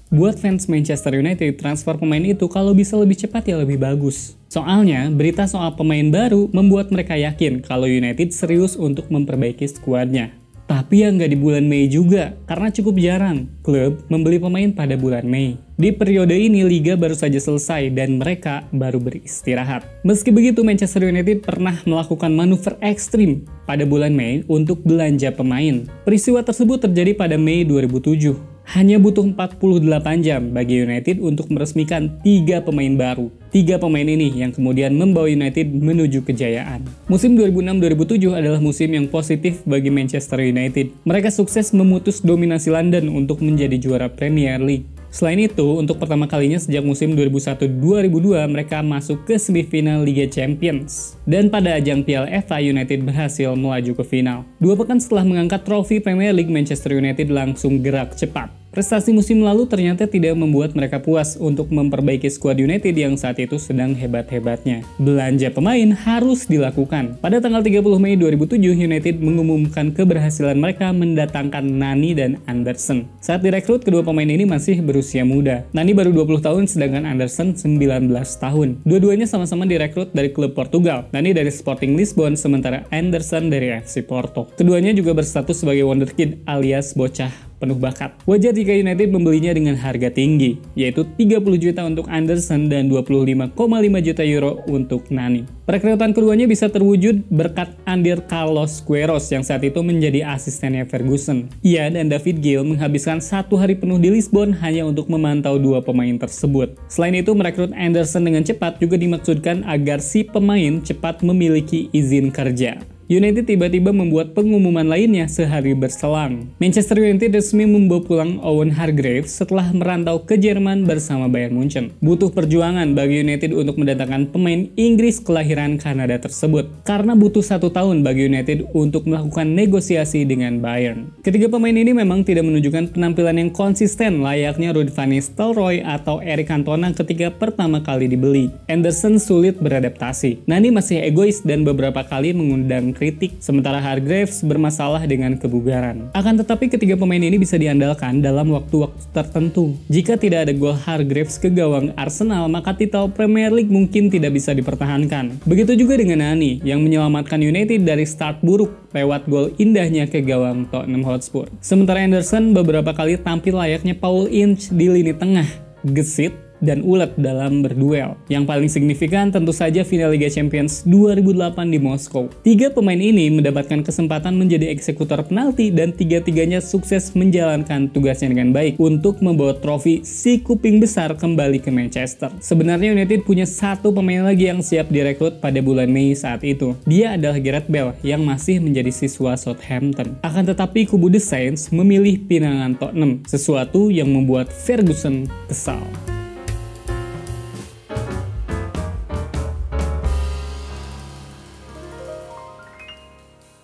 Buat fans Manchester United, transfer pemain itu kalau bisa lebih cepat ya lebih bagus. Soalnya, berita soal pemain baru membuat mereka yakin kalau United serius untuk memperbaiki skuadnya. Tapi ya nggak di bulan Mei juga, karena cukup jarang klub membeli pemain pada bulan Mei. Di periode ini, Liga baru saja selesai dan mereka baru beristirahat. Meski begitu, Manchester United pernah melakukan manuver ekstrim pada bulan Mei untuk belanja pemain. Peristiwa tersebut terjadi pada Mei 2007. Hanya butuh 48 jam bagi United untuk meresmikan 3 pemain baru. 3 pemain ini yang kemudian membawa United menuju kejayaan. Musim 2006-2007 adalah musim yang positif bagi Manchester United. Mereka sukses memutus dominasi London untuk menjadi juara Premier League. Selain itu, untuk pertama kalinya sejak musim 2001-2002 mereka masuk ke semifinal Liga Champions. Dan pada ajang Piala FA, United berhasil melaju ke final. 2 pekan setelah mengangkat trofi Premier League, Manchester United langsung gerak cepat. Prestasi musim lalu ternyata tidak membuat mereka puas untuk memperbaiki skuad United yang saat itu sedang hebat-hebatnya. Belanja pemain harus dilakukan. Pada tanggal 30 Mei 2007, United mengumumkan keberhasilan mereka mendatangkan Nani dan Anderson. Saat direkrut, kedua pemain ini masih berusia muda. Nani baru 20 tahun, sedangkan Anderson 19 tahun. Dua-duanya sama-sama direkrut dari klub Portugal. Nani dari Sporting Lisbon, sementara Anderson dari FC Porto. Keduanya juga berstatus sebagai wonderkid alias bocah penuh bakat. Wajar jika United membelinya dengan harga tinggi, yaitu 30 juta untuk Anderson dan 25,5 juta euro untuk Nani. Perekrutan keduanya bisa terwujud berkat Andir Carlos Queiroz yang saat itu menjadi asistennya Ferguson. Ia dan David Gill menghabiskan 1 hari penuh di Lisbon hanya untuk memantau 2 pemain tersebut. Selain itu, merekrut Anderson dengan cepat juga dimaksudkan agar si pemain cepat memiliki izin kerja. United tiba-tiba membuat pengumuman lainnya sehari berselang. Manchester United resmi membawa pulang Owen Hargreaves setelah merantau ke Jerman bersama Bayern Munchen. Butuh perjuangan bagi United untuk mendatangkan pemain Inggris kelahiran Kanada tersebut, karena butuh 1 tahun bagi United untuk melakukan negosiasi dengan Bayern. Ketiga pemain ini memang tidak menunjukkan penampilan yang konsisten layaknya Ruud van Nistelrooy atau Eric Cantona ketika pertama kali dibeli. Anderson sulit beradaptasi. Nani masih egois dan beberapa kali mengundang kritik, sementara Hargreaves bermasalah dengan kebugaran. Akan tetapi ketiga pemain ini bisa diandalkan dalam waktu-waktu tertentu. Jika tidak ada gol Hargreaves ke gawang Arsenal, maka titel Premier League mungkin tidak bisa dipertahankan. Begitu juga dengan Nani, yang menyelamatkan United dari start buruk lewat gol indahnya ke gawang Tottenham Hotspur. Sementara Anderson beberapa kali tampil layaknya Paul Ince di lini tengah, gesit dan ulet dalam berduel. Yang paling signifikan tentu saja final Liga Champions 2008 di Moskow. 3 pemain ini mendapatkan kesempatan menjadi eksekutor penalti dan tiga-tiganya sukses menjalankan tugasnya dengan baik untuk membawa trofi si kuping besar kembali ke Manchester. Sebenarnya United punya 1 pemain lagi yang siap direkrut pada bulan Mei saat itu. Dia adalah Gareth Bale yang masih menjadi siswa Southampton. Akan tetapi kubu The Saints memilih pinangan Tottenham, sesuatu yang membuat Ferguson kesal.